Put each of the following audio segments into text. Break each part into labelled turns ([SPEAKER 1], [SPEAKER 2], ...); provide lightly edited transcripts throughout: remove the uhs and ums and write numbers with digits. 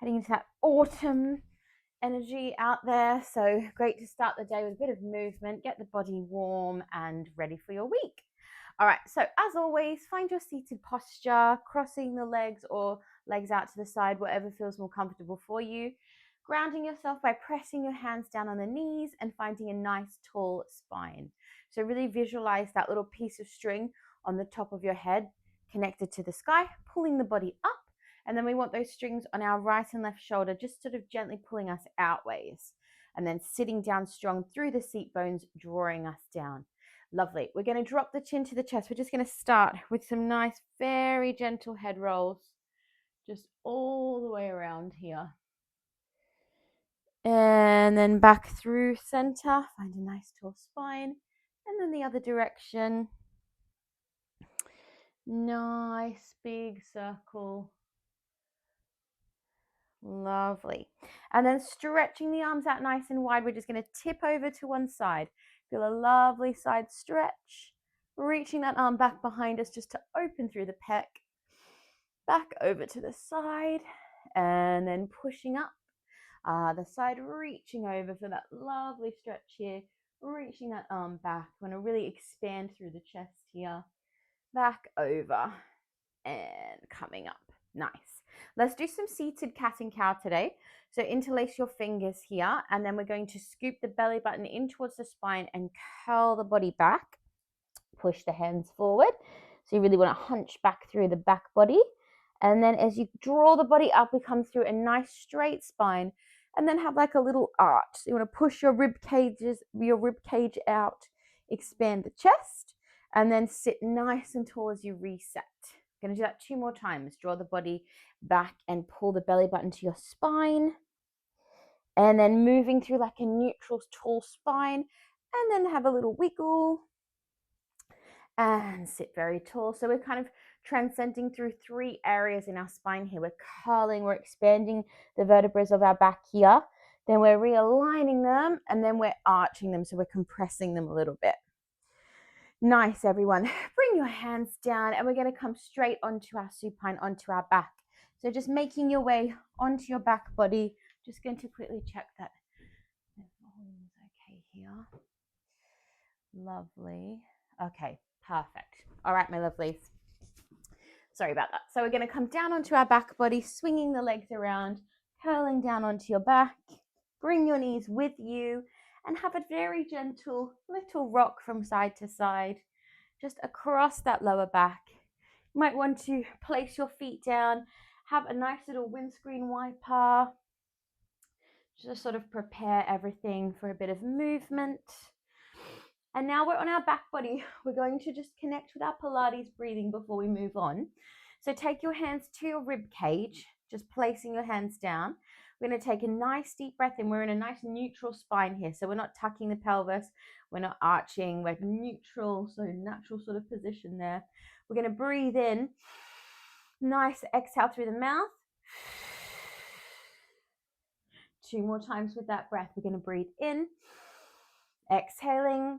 [SPEAKER 1] heading into that autumn energy out there. So great to start the day with a bit of movement, get the body warm and ready for your week. All right, so as always, find your seated posture, crossing the legs or legs out to the side, whatever feels more comfortable for you. Grounding yourself by pressing your hands down on the knees and finding a nice tall spine. So really visualize that little piece of string on the top of your head connected to the sky, pulling the body up. And then we want those strings on our right and left shoulder, just sort of gently pulling us outways. And then sitting down strong through the seat bones, drawing us down. Lovely. We're going to drop the chin to the chest. We're just going to start with some nice, very gentle head rolls, just all the way around here. And then back through center, find a nice tall spine. And then the other direction. Nice big circle. Lovely. And then stretching the arms out nice and wide, we're just going to tip over to one side. Feel a lovely side stretch. Reaching that arm back behind us just to open through the pec. Back over to the side. And then pushing up. The side reaching over for that lovely stretch here. Reaching that arm back. We want to really expand through the chest here. Back over. And coming up. Nice. Let's do some seated cat and cow today. So interlace your fingers here, and then we're going to scoop the belly button in towards the spine and curl the body back. Push the hands forward. So you really want to hunch back through the back body. And then as you draw the body up, we come through a nice straight spine, and then have like a little arch. So you want to push your rib cage out, expand the chest, and then sit nice and tall as you reset. Going to do that 2 more times. Draw the body back and pull the belly button to your spine. And then moving through like a neutral tall spine. And then have a little wiggle. And sit very tall. So we're kind of transcending through 3 areas in our spine here. We're curling, we're expanding the vertebrae of our back here. Then we're realigning them, and then we're arching them. So we're compressing them a little bit. Nice, everyone. Bring your hands down, and we're going to come straight onto our supine, onto our back. So just making your way onto your back body. Just going to quickly check that the volume is okay here. Lovely. Okay, perfect. All right, my lovelies. Sorry about that. So we're going to come down onto our back body, swinging the legs around, curling down onto your back. Bring your knees with you, and have a very gentle little rock from side to side, just across that lower back. You might want to place your feet down, have a nice little windscreen wiper, just sort of prepare everything for a bit of movement. And now we're on our back body. We're going to just connect with our Pilates breathing before we move on. So take your hands to your rib cage, just placing your hands down. We're going to take a nice deep breath in. We're in a nice neutral spine here. So we're not tucking the pelvis. We're not arching. We're neutral, so natural sort of position there. We're going to breathe in. Nice exhale through the mouth. 2 more times with that breath. We're going to breathe in. Exhaling.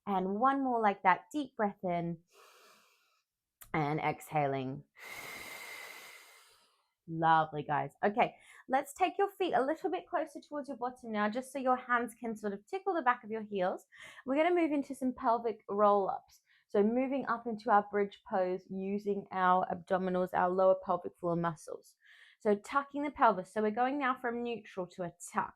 [SPEAKER 1] And 1 more like that. Deep breath in. And exhaling. Lovely, guys. Okay, let's take your feet a little bit closer towards your bottom now, just so your hands can sort of tickle the back of your heels. We're going to move into some pelvic roll-ups. So moving up into our bridge pose using our abdominals, our lower pelvic floor muscles. So tucking the pelvis. So we're going now from neutral to a tuck.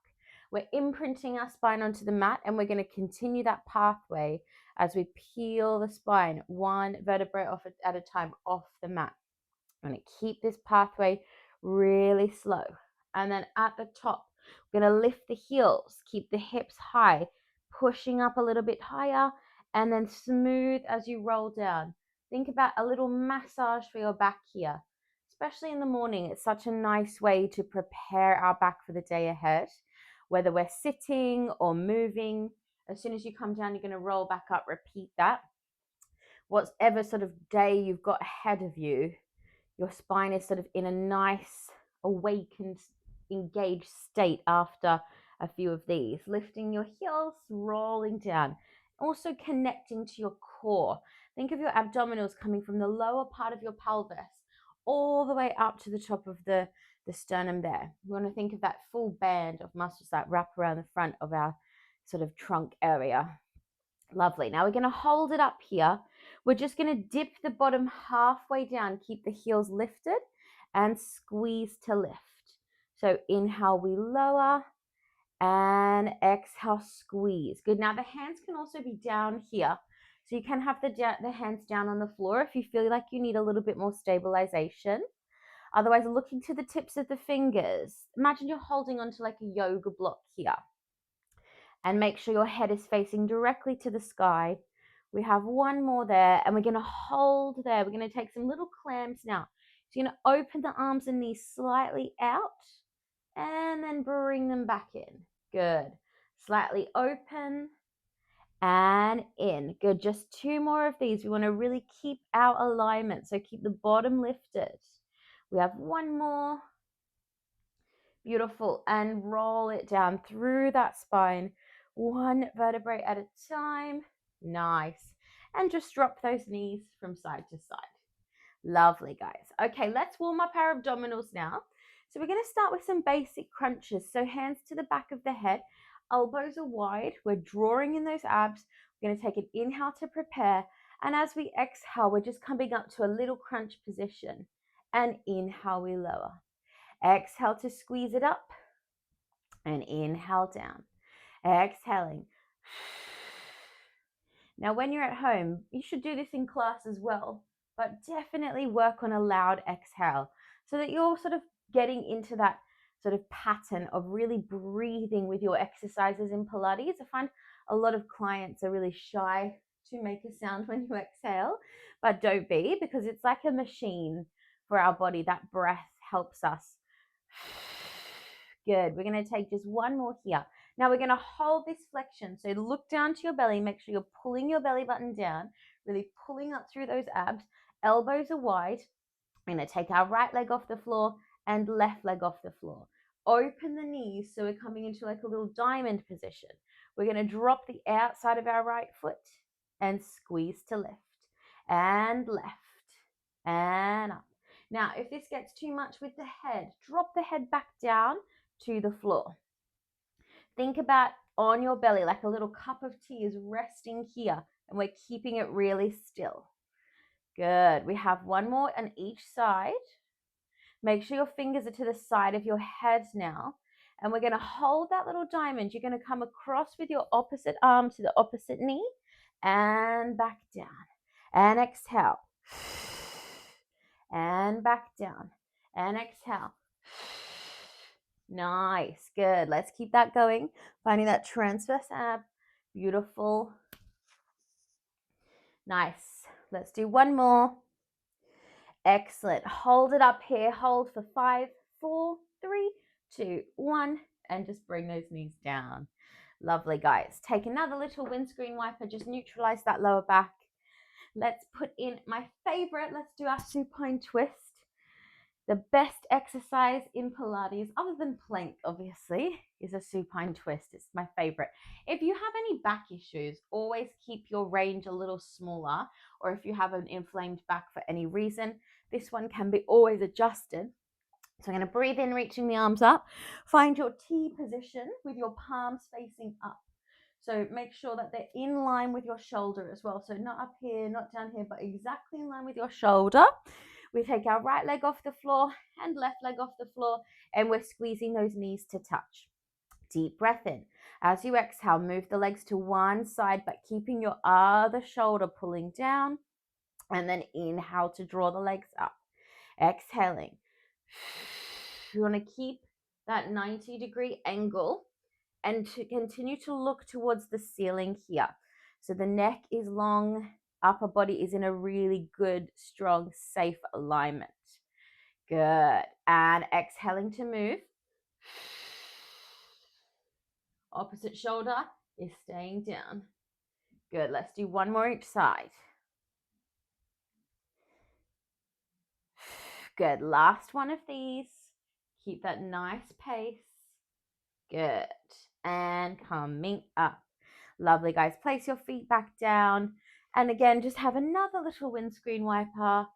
[SPEAKER 1] We're imprinting our spine onto the mat, and we're going to continue that pathway as we peel the spine 1 vertebrae off at a time off the mat. I'm going to keep this pathway really slow. And then at the top, we're going to lift the heels, keep the hips high, pushing up a little bit higher, and then smooth as you roll down. Think about a little massage for your back here, especially in the morning. It's such a nice way to prepare our back for the day ahead, whether we're sitting or moving. As soon as you come down, you're going to roll back up, repeat that. Whatever sort of day you've got ahead of you, your spine is sort of in a nice, awakened, engaged state after a few of these. Lifting your heels, rolling down. Also connecting to your core. Think of your abdominals coming from the lower part of your pelvis, all the way up to the top of the sternum there. We want to think of that full band of muscles that wrap around the front of our sort of trunk area. Lovely. Now we're going to hold it up here. We're just going to dip the bottom halfway down, keep the heels lifted, and squeeze to lift. So inhale, we lower, and exhale, squeeze. Good. Now the hands can also be down here. So you can have the hands down on the floor if you feel like you need a little bit more stabilization. Otherwise, looking to the tips of the fingers. Imagine you're holding onto like a yoga block here. And make sure your head is facing directly to the sky. We have one more there, and we're going to hold there. We're going to take some little clams now. So you're going to open the arms and knees slightly out, and then bring them back in. Good. Slightly open and in. Good. Just two more of these. We want to really keep our alignment, so keep the bottom lifted. We have one more. Beautiful. And roll it down through that spine, one vertebrae at a time. Nice. And just drop those knees from side to side. Lovely, guys. Okay, let's warm up our abdominals now. So we're going to start with some basic crunches. So hands to the back of the head, elbows are wide. We're drawing in those abs. We're going to take an inhale to prepare. And as we exhale, we're just coming up to a little crunch position. And inhale, we lower. Exhale to squeeze it up. And inhale down. Exhaling. Now, when you're at home, you should do this in class as well, but definitely work on a loud exhale so that you're sort of getting into that sort of pattern of really breathing with your exercises in Pilates. I find a lot of clients are really shy to make a sound when you exhale, but don't be, because it's like a machine for our body. That breath helps us. Good. We're going to take just one more here. Now we're going to hold this flexion. So look down to your belly. Make sure you're pulling your belly button down, really pulling up through those abs. Elbows are wide. We're going to take our right leg off the floor and left leg off the floor. Open the knees so we're coming into like a little diamond position. We're going to drop the outside of our right foot and squeeze to lift and left and up. Now, if this gets too much with the head, drop the head back down to the floor. Think about on your belly, like a little cup of tea is resting here, and we're keeping it really still. Good. We have one more on each side. Make sure your fingers are to the side of your head now. And we're going to hold that little diamond. You're going to come across with your opposite arm to the opposite knee and back down. And exhale. And back down. And exhale. Nice. Good. Let's keep that going. Finding that transverse ab. Beautiful. Nice. Let's do one more. Excellent. Hold it up here. Hold for 5, 4, 3, 2, 1. And just bring those knees down. Lovely, guys. Take another little windscreen wiper. Just neutralize that lower back. Let's put in my favorite. Let's do our supine twist. The best exercise in Pilates, other than plank, obviously, is a supine twist. It's my favorite. If you have any back issues, always keep your range a little smaller, or if you have an inflamed back for any reason, this one can be always adjusted. So I'm going to breathe in, reaching the arms up. Find your T position with your palms facing up. So make sure that they're in line with your shoulder as well. So not up here, not down here, but exactly in line with your shoulder. We take our right leg off the floor and left leg off the floor, and we're squeezing those knees to touch. Deep breath in. As you exhale, move the legs to one side, but keeping your other shoulder pulling down. And then inhale to draw the legs up. Exhaling. You want to keep that 90-degree angle and to continue to look towards the ceiling here. So the neck is long, upper body is in a really good, strong, safe alignment. Good. And exhaling to move. Opposite shoulder is staying down. Good. Let's do one more each side. Good. Last one of these. Keep that nice pace. Good. And coming up. Lovely, guys. Place your feet back down. And again, just have another little windscreen wiper.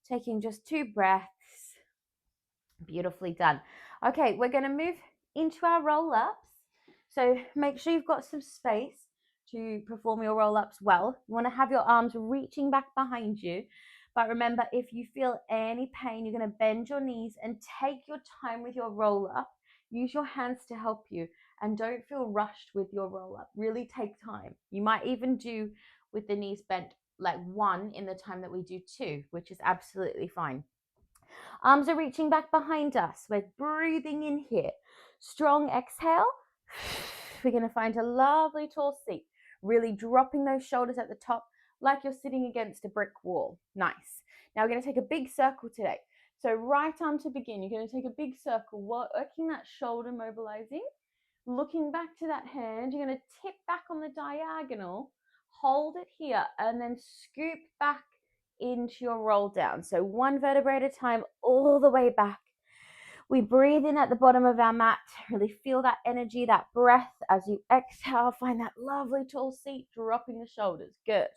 [SPEAKER 1] Taking just 2 breaths. Beautifully done. Okay, we're going to move into our roll-ups. So make sure you've got some space to perform your roll-ups well. You want to have your arms reaching back behind you. But remember, if you feel any pain, you're going to bend your knees and take your time with your roll-up. Use your hands to help you and don't feel rushed with your roll-up. Really take time. You might even do with the knees bent like 1 in the time that we do 2, which is absolutely fine. Arms are reaching back behind us. We're breathing in here. Strong exhale. We're going to find a lovely tall seat. Really dropping those shoulders at the top like you're sitting against a brick wall. Nice. Now we're going to take a big circle today. So right arm to begin. You're going to take a big circle, working that shoulder mobilizing. Looking back to that hand, you're going to tip back on the diagonal, hold it here, and then scoop back into your roll down. So 1 vertebrae at a time, all the way back. We breathe in at the bottom of our mat, really feel that energy, that breath. As you exhale, find that lovely tall seat, dropping the shoulders. Good.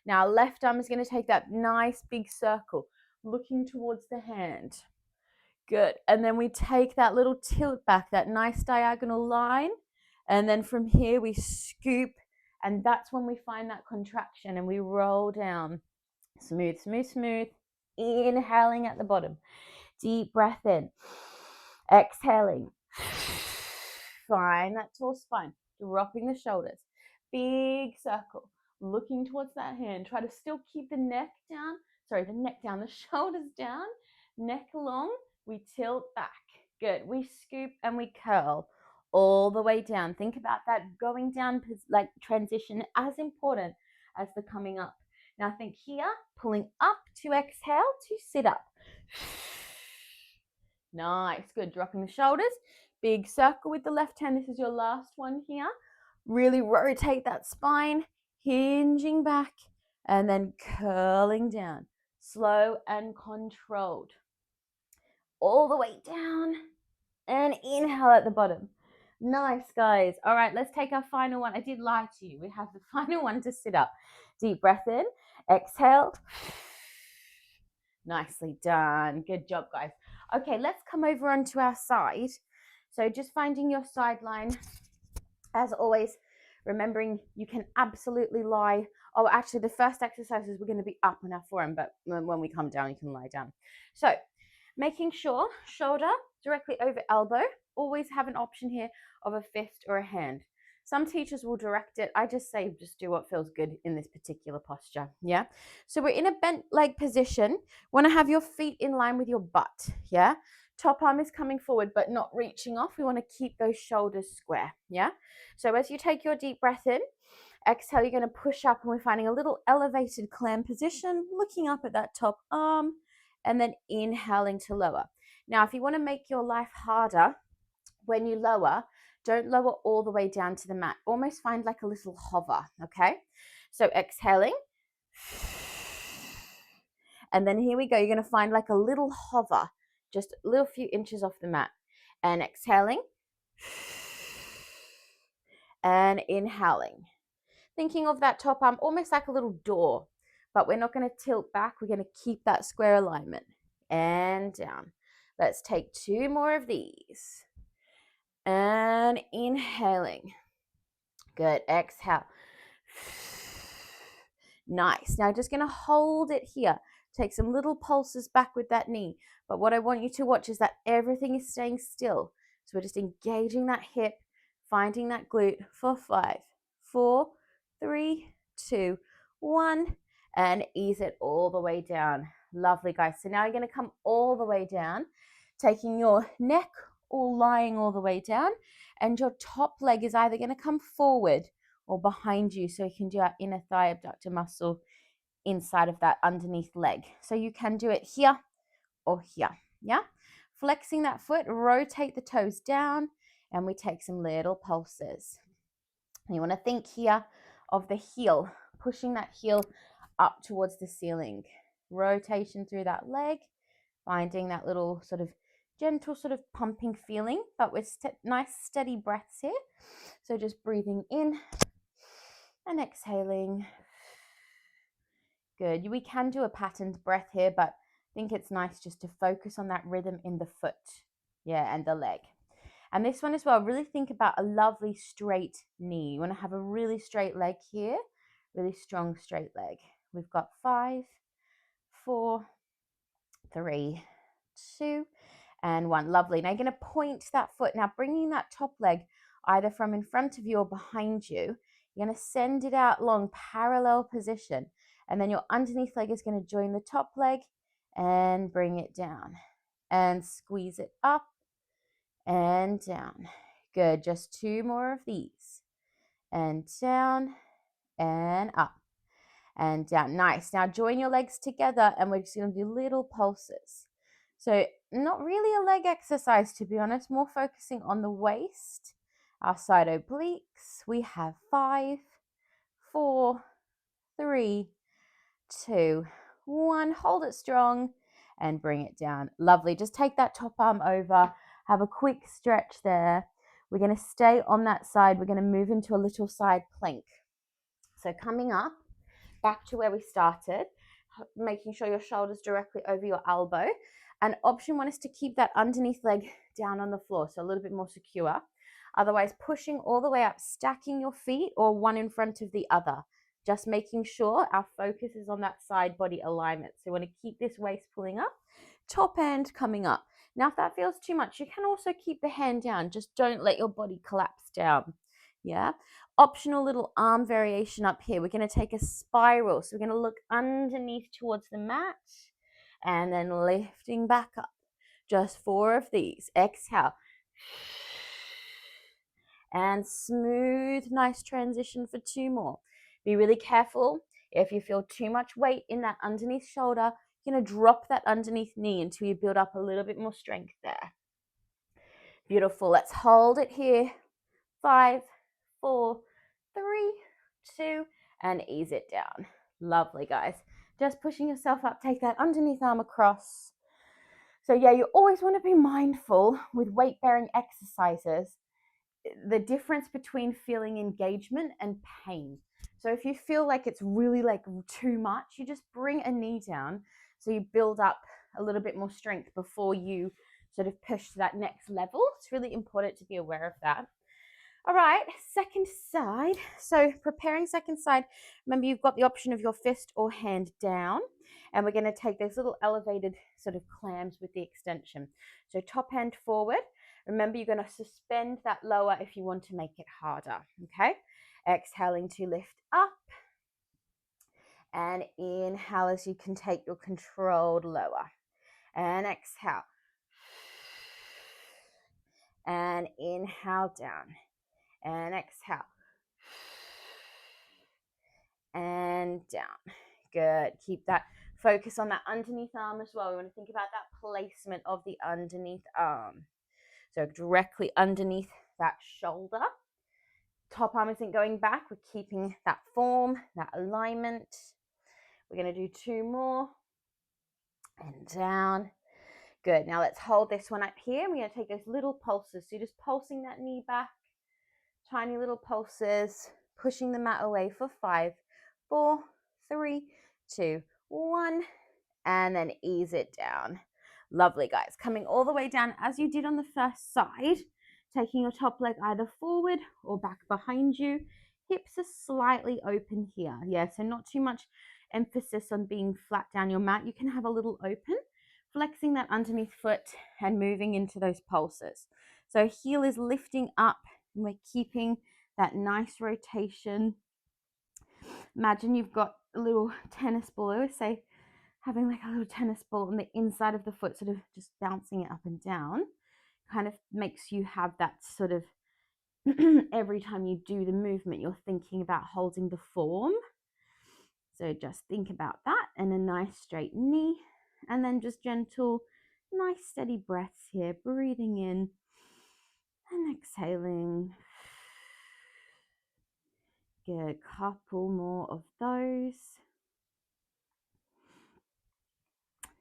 [SPEAKER 1] Now left arm is going to take that nice big circle, looking towards the hand. Good. And then we take that little tilt back, that nice diagonal line. And then from here we scoop. And that's when we find that contraction and we roll down. Smooth, smooth, smooth. Inhaling at the bottom. Deep breath in. Exhaling. Find that tall spine. Dropping the shoulders. Big circle. Looking towards that hand. Try to still keep the neck down. The neck down. The shoulders down. Neck long. We tilt back. Good. We scoop and we curl all the way down. Think about that going down like transition as important as the coming up. Now think here, pulling up to exhale to sit up. Nice. Good. Dropping the shoulders. Big circle with the left hand. This is your last one here. Really rotate that spine, hinging back and then curling down. Slow and controlled. All the way down and inhale at the bottom. Nice, guys. All right, let's take our final one. I did lie to you. We have the final one to sit up. Deep breath in, exhale. Nicely done. Good job, guys. Okay, let's come over onto our side. So just finding your side line. As always, remembering you can absolutely lie. Oh, actually, the first exercises we're going to be up on our forearm, but when we come down, you can lie down. So making sure shoulder directly over elbow. Always have an option here of a fist or a hand. Some teachers will direct it. I just say just do what feels good in this particular posture. Yeah. So we're in a bent leg position. Want to have your feet in line with your butt. Yeah. Top arm is coming forward, but not reaching off. We want to keep those shoulders square. Yeah. So as you take your deep breath in, exhale, you're going to push up and we're finding a little elevated clam position, looking up at that top arm and then inhaling to lower. Now, if you want to make your life harder, when you lower, don't lower all the way down to the mat. Almost find like a little hover, okay? So exhaling. And then here we go. You're going to find like a little hover, just a little few inches off the mat. And exhaling. And inhaling. Thinking of that top arm almost like a little door, but we're not going to tilt back. We're going to keep that square alignment. And down. Let's take 2 more of these. And inhaling. Good. Exhale. Nice. Now just going to hold it here. Take some little pulses back with that knee. But what I want you to watch is that everything is staying still. So we're just engaging that hip, finding that glute for 5, 4, 3, 2, 1. And ease it all the way down. Lovely, guys. So now you're going to come all the way down, taking your neck all lying all the way down, and your top leg is either going to come forward or behind you, so you can do our inner thigh abductor muscle inside of that underneath leg. So you can do it here or here. Yeah, flexing that foot, rotate the toes down, and we take some little pulses. And you want to think here of the heel, pushing that heel up towards the ceiling. Rotation through that leg, finding that little sort of gentle sort of pumping feeling, but with nice steady breaths here. So just breathing in and exhaling. Good. We can do a patterned breath here, but think it's nice just to focus on that rhythm in the foot, yeah, and the leg. And this one as well, really think about a lovely straight knee. You want to have a really straight leg here, really strong straight leg. We've got 5, 4, 3, 2, and 1. Lovely. Now you're going to point that foot. Now bringing that top leg either from in front of you or behind you, you're going to send it out long, parallel position. And then your underneath leg is going to join the top leg and bring it down. And squeeze it up and down. Good. Just 2 more of these. And down and up and down. Nice. Now join your legs together and we're just going to do little pulses. So not really a leg exercise, to be honest, more focusing on the waist, our side obliques. We have 5, 4, 3, 2, 1. Hold it strong and bring it down. Lovely. Just take that top arm over. Have a quick stretch there. We're going to stay on that side. We're going to move into a little side plank. So coming up, back to where we started, making sure your shoulder's directly over your elbow. And option 1 is to keep that underneath leg down on the floor, so a little bit more secure. Otherwise, pushing all the way up, stacking your feet or one in front of the other. Just making sure our focus is on that side body alignment. So we want to keep this waist pulling up, top end coming up. Now, if that feels too much, you can also keep the hand down. Just don't let your body collapse down. Yeah. Optional little arm variation up here. We're going to take a spiral. So we're going to look underneath towards the mat and then lifting back up. Just 4 of these. Exhale. And smooth, nice transition for 2 more. Be really careful. If you feel too much weight in that underneath shoulder, you're going to drop that underneath knee until you build up a little bit more strength there. Beautiful. Let's hold it here. 5, 4, 3, 2, and ease it down. Lovely, guys. Just pushing yourself up. Take that underneath arm across. So yeah, you always want to be mindful with weight-bearing exercises, the difference between feeling engagement and pain. So if you feel like it's really like too much, you just bring a knee down so you build up a little bit more strength before you sort of push to that next level. It's really important to be aware of that. All right, second side. So preparing second side, remember you've got the option of your fist or hand down, and we're going to take those little elevated sort of clams with the extension. So top hand forward. Remember, you're going to suspend that lower if you want to make it harder, okay? Exhaling to lift up, and inhale as you can take your controlled lower, and exhale, and inhale down. And exhale. And down. Good. Keep that focus on that underneath arm as well. We want to think about that placement of the underneath arm. So directly underneath that shoulder. Top arm isn't going back. We're keeping that form, that alignment. We're going to do 2 more. And down. Good. Now let's hold this one up here. We're going to take those little pulses. So you're just pulsing that knee back. Tiny little pulses, pushing the mat away for 5, 4, 3, 2, 1, and then ease it down. Lovely, guys. Coming all the way down as you did on the first side, taking your top leg either forward or back behind you. Hips are slightly open here. Yeah, so not too much emphasis on being flat down your mat. You can have a little open, flexing that underneath foot and moving into those pulses. So heel is lifting up. And we're keeping that nice rotation. Imagine you've got a little tennis ball. I always say having like a little tennis ball on the inside of the foot, sort of just bouncing it up and down, kind of makes you have that sort of, every time you do the movement, you're thinking about holding the form. So just think about that, and a nice straight knee, and then just gentle, nice steady breaths here, breathing in and exhaling. Good, couple more of those.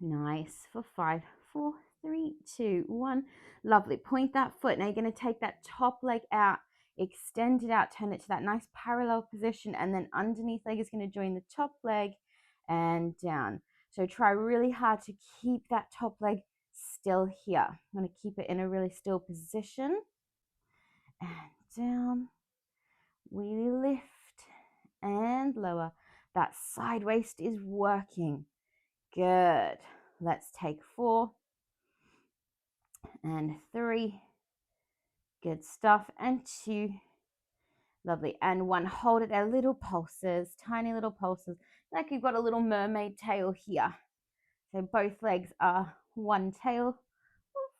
[SPEAKER 1] Nice, for 5, 4, 3, 2, 1. Lovely. Point that foot. Now you're going to take that top leg out, extend it out, turn it to that nice parallel position, and then underneath leg is going to join the top leg and down. So try really hard to keep that top leg still here. I'm going to keep it in a really still position. And down. We lift and lower. That side waist is working. Good. Let's take 4 and 3. Good stuff. And 2. Lovely. And 1. Hold it there. Little pulses, tiny little pulses. Like you've got a little mermaid tail here. So both legs are 1 tail.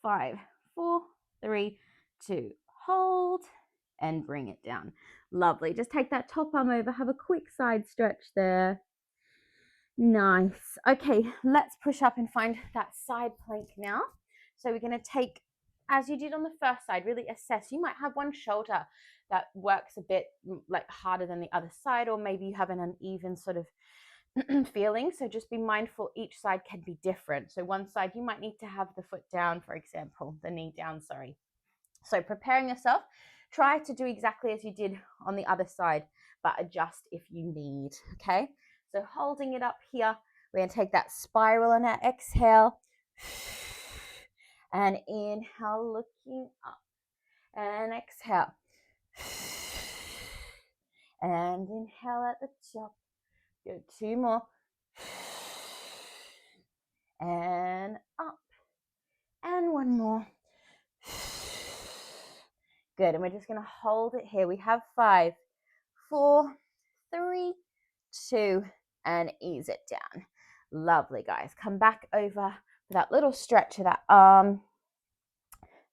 [SPEAKER 1] 5, 4, 3, 2. Hold and bring it down. Lovely. Just take that top arm over. Have a quick side stretch there. Nice. Okay, let's push up and find that side plank now. So we're going to take, as you did on the first side, really assess. You might have one shoulder that works a bit like harder than the other side, or maybe you have an uneven sort of feeling. So just be mindful, each side can be different. So one side you might need to have the foot down, for example, the knee down, sorry. So preparing yourself, try to do exactly as you did on the other side, but adjust if you need, okay? So holding it up here, we're going to take that spiral on our exhale. And inhale, looking up. And exhale. And inhale at the top. Good, 2 more. And up. And 1 more. Good, and we're just going to hold it here. We have 5, 4, 3, 2, and ease it down. Lovely, guys. Come back over for that little stretch of that arm.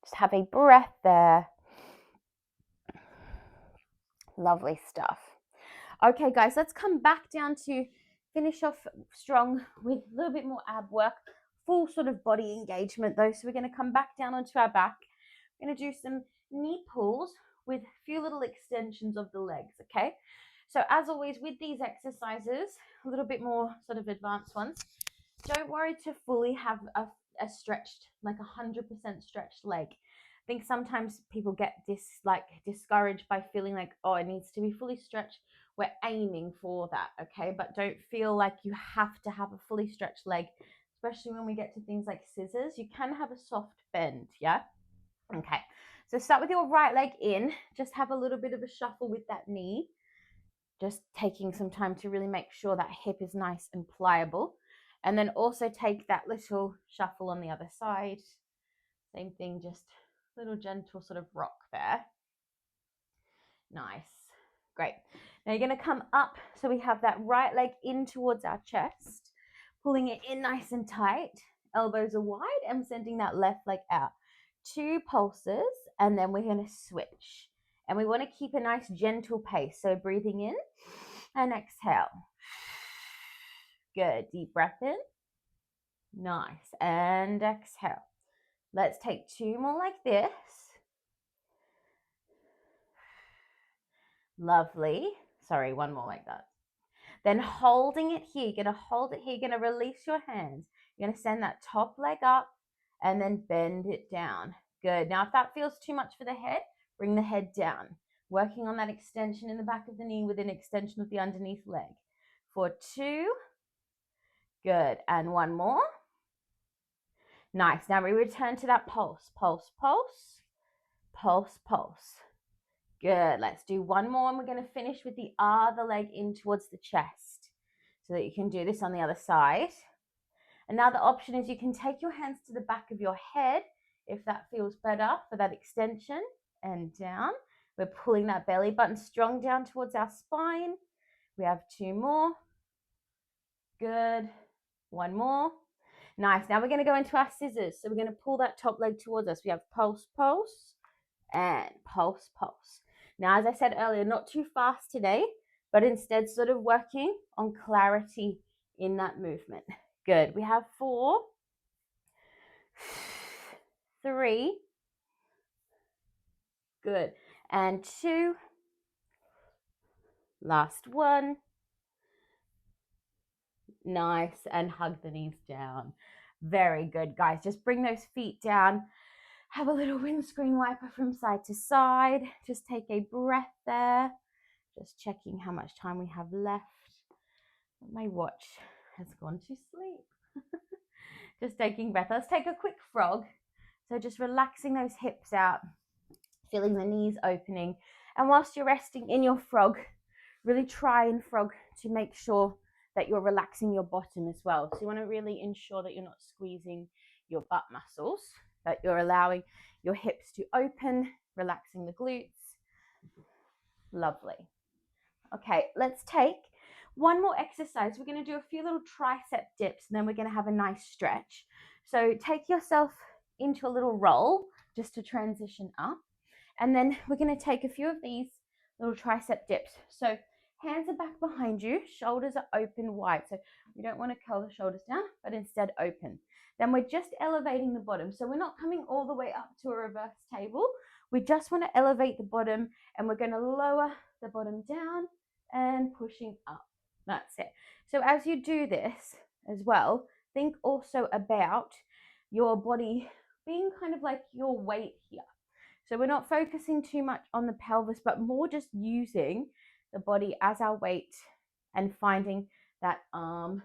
[SPEAKER 1] Just have a breath there. Lovely stuff. Okay, guys, let's come back down to finish off strong with a little bit more ab work. Full sort of body engagement, though. So we're going to come back down onto our back. We're going to do some knee pulls with a few little extensions of the legs, okay? So as always with these exercises, a little bit more sort of advanced ones, don't worry to fully have a stretched, like 100% stretched leg. I think sometimes people get discouraged by feeling like, oh, it needs to be fully stretched. We're aiming for that, okay? But don't feel like you have to have a fully stretched leg, especially when we get to things like scissors. You can have a soft bend, yeah? Okay, so start with your right leg in. Just have a little bit of a shuffle with that knee. Just taking some time to really make sure that hip is nice and pliable. And then also take that little shuffle on the other side. Same thing, just a little gentle sort of rock there. Nice. Great. Now you're going to come up. So we have that right leg in towards our chest, pulling it in nice and tight. Elbows are wide and sending that left leg out. 2 pulses, and then we're going to switch. And we want to keep a nice gentle pace. So breathing in and exhale. Good. Deep breath in. Nice. And exhale. Let's take 2 more like this. Lovely. Sorry, 1 more like that. Then holding it here. You're going to hold it here. You're going to release your hands. You're going to send that top leg up and then bend it down. Good. Now, if that feels too much for the head, bring the head down. Working on that extension in the back of the knee with an extension of the underneath leg. For 2. Good. And 1 more. Nice. Now we return to that pulse. Pulse, pulse. Pulse, pulse. Good. Let's do 1 more, and we're going to finish with the other leg in towards the chest so that you can do this on the other side. Another option is you can take your hands to the back of your head if that feels better for that extension, and down. We're pulling that belly button strong down towards our spine. We have 2 more. Good. 1 more. Nice. Now we're going to go into our scissors. So we're going to pull that top leg towards us. We have pulse, pulse, and pulse, pulse. Now, as I said earlier, not too fast today, but instead sort of working on clarity in that movement. Good. We have 4, 3, good, and 2, last 1. Nice, and hug the knees down. Very good, guys. Just bring those feet down. Have a little windscreen wiper from side to side. Just take a breath there. Just checking how much time we have left. My watch has gone to sleep. Just taking breath. Let's take a quick frog. So just relaxing those hips out, feeling the knees opening. And whilst you're resting in your frog, really try and frog to make sure that you're relaxing your bottom as well. So you want to really ensure that you're not squeezing your butt muscles, that you're allowing your hips to open, relaxing the glutes. Lovely. Okay, let's take one more exercise. We're going to do a few little tricep dips, and then we're going to have a nice stretch. So take yourself into a little roll just to transition up. And then we're going to take a few of these little tricep dips. So hands are back behind you, shoulders are open wide. So we don't want to curl the shoulders down, but instead open. Then we're just elevating the bottom. So we're not coming all the way up to a reverse table. We just want to elevate the bottom, and we're going to lower the bottom down and pushing up. That's it. So as you do this as well, think also about your body being kind of like your weight here. So we're not focusing too much on the pelvis, but more just using the body as our weight and finding that arm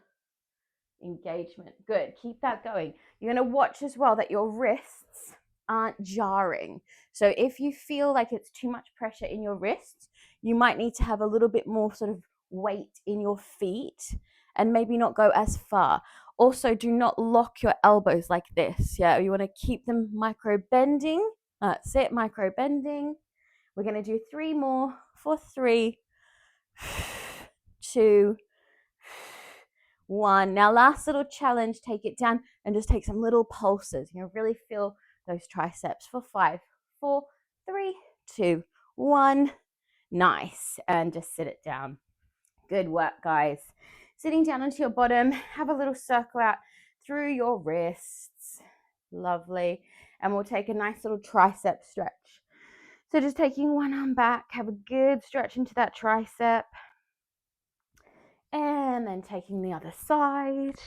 [SPEAKER 1] engagement. Good. Keep that going. You're going to watch as well that your wrists aren't jarring. So if you feel like it's too much pressure in your wrists, you might need to have a little bit more sort of weight in your feet and maybe not go as far. Also, do not lock your elbows like this. Yeah, you want to keep them micro bending. That's it, micro bending. We're going to do 3 more for 3, 2, 1. Now, last little challenge, take it down and just take some little pulses. You know, really feel those triceps for 5, 4, 3, 2, 1. Nice. And just sit it down. Good work, guys. Sitting down onto your bottom, have a little circle out through your wrists. Lovely. And we'll take a nice little tricep stretch. So just taking one arm back, have a good stretch into that tricep. And then taking the other side.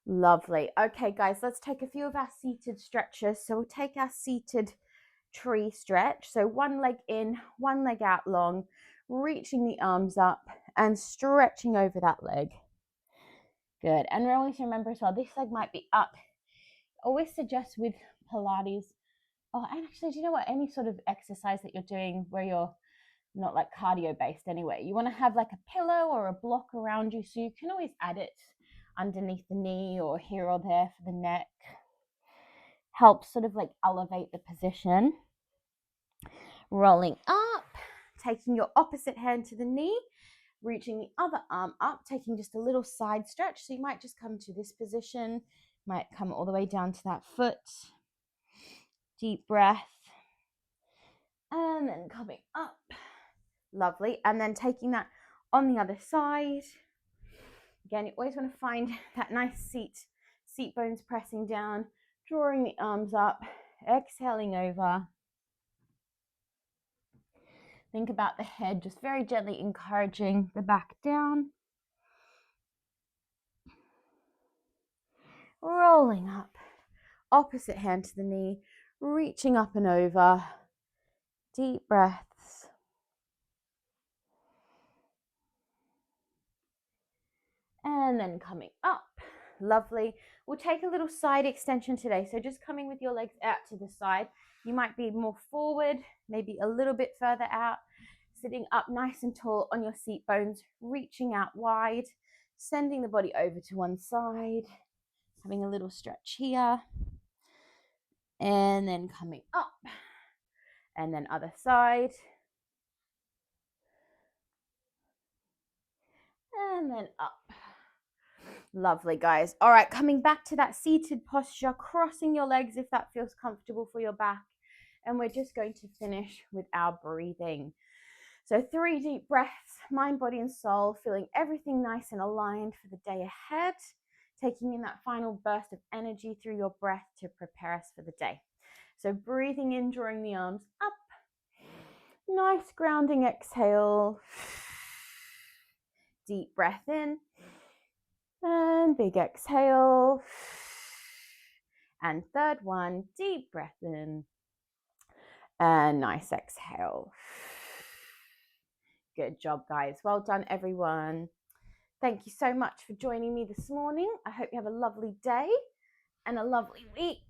[SPEAKER 1] Lovely. Okay, guys, let's take a few of our seated stretches. So we'll take our seated tree stretch. So one leg in, one leg out long, reaching the arms up and stretching over that leg. Good. And always remember as well, this leg might be up. Always suggest with Pilates, and actually, do you know what? Any sort of exercise that you're doing where you're not like cardio based anyway, you want to have like a pillow or a block around you, so you can always add it underneath the knee or here or there for the neck. Helps sort of like elevate the position. Rolling up, taking your opposite hand to the knee, reaching the other arm up, taking just a little side stretch. So you might just come to this position, might come all the way down to that foot. Deep breath. And then coming up. Lovely. And then taking that on the other side. Again, you always want to find that nice seat bones pressing down, drawing the arms up, exhaling over. Think about the head, just very gently encouraging the back down. Rolling up, opposite hand to the knee, reaching up and over. Deep breaths. And then coming up. Lovely. We'll take a little side extension today. So just coming with your legs out to the side. You might be more forward, maybe a little bit further out. Sitting up nice and tall on your seat bones, reaching out wide, sending the body over to one side, having a little stretch here, and then coming up, and then other side, and then up. Lovely, guys. All right, coming back to that seated posture, crossing your legs if that feels comfortable for your back, and we're just going to finish with our breathing. So 3 deep breaths, mind, body, and soul, feeling everything nice and aligned for the day ahead, taking in that final burst of energy through your breath to prepare us for the day. So breathing in, drawing the arms up, nice grounding exhale, deep breath in, and big exhale, and third one, deep breath in, and nice exhale. Good job, guys. Well done, everyone. Thank you so much for joining me this morning. I hope you have a lovely day and a lovely week.